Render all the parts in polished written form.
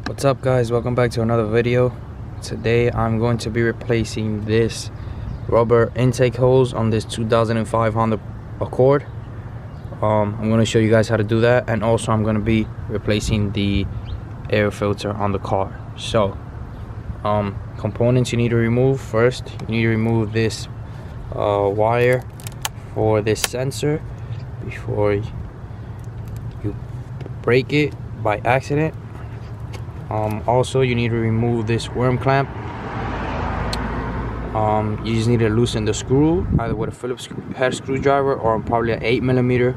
What's up, guys? Welcome back to another video. Today I'm going to be replacing this rubber intake hose on this 2005 Honda Accord. I'm going to show you guys how to do that, and also I'm going to be replacing the air filter on the car. So components you need to remove. First, you need to remove this wire for this sensor before you break it by accident. Also, you need to remove this worm clamp. You just need to loosen the screw either with a Phillips head screwdriver or probably an 8mm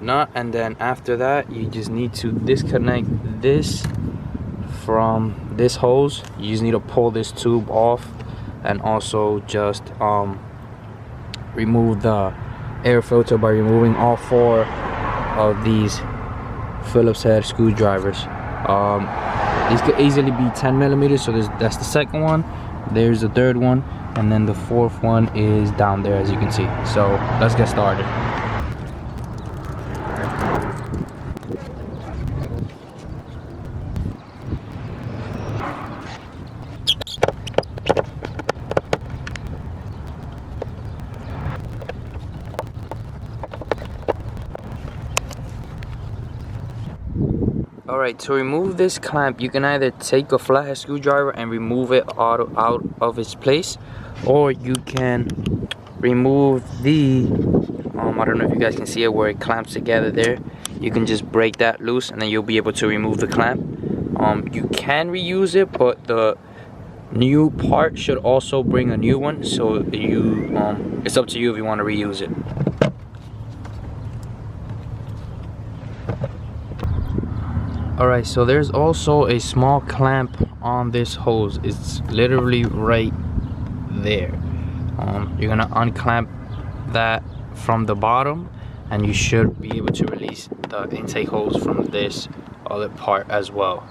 nut. And then after that, you just need to disconnect this from this hose. You just need to pull this tube off, and also just remove the air filter by removing all 4 of these Phillips head screwdrivers. These could easily be 10mm, so that's the second one, there's the third one, and then the 4th one is down there, as you can see. So let's get started. Alright, to remove this clamp, you can either take a flathead screwdriver and remove it out of its place, or you can remove the I don't know if you guys can see it where it clamps together there. You can just break that loose and then you'll be able to remove the clamp. You can reuse it, but the new part should also bring a new one, so you it's up to you if you want to reuse it. Alright, so there's also a small clamp on this hose. It's literally right there. You're gonna unclamp that from the bottom, and you should be able to release the intake hose from this other part as well.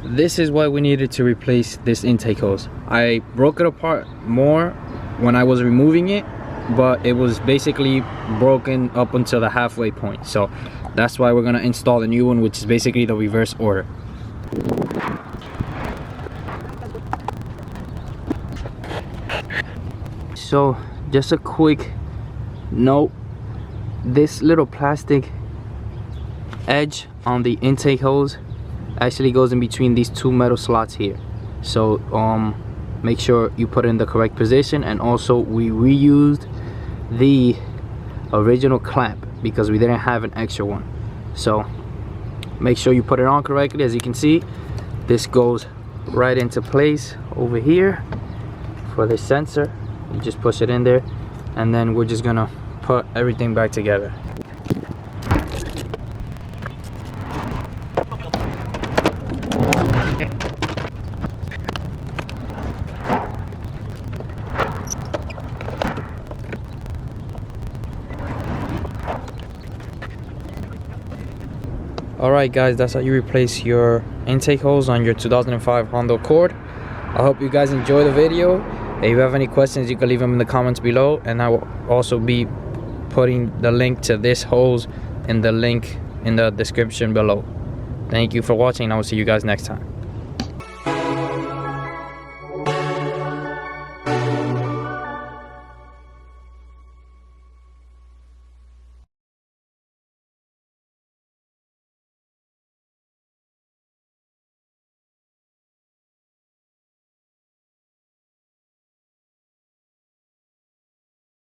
This is why we needed to replace this intake hose. I broke it apart more when I was removing it, but it was basically broken up until the halfway point. So that's why we're gonna install the new one, which is basically the reverse order. So just a quick note, this little plastic edge on the intake hose actually goes in between these 2 metal slots here. So make sure you put it in the correct position, and also we reused the original clamp because we didn't have an extra one. So make sure you put it on correctly. As you can see, this goes right into place over here for the sensor. You just push it in there, and then we're just gonna put everything back together. Alright guys, that's how you replace your intake hose on your 2005 Honda Accord. I hope you guys enjoy the video. If you have any questions, you can leave them in the comments below, and I will also be putting the link to this hose in the link in the description below. Thank you for watching, and I will see you guys next time.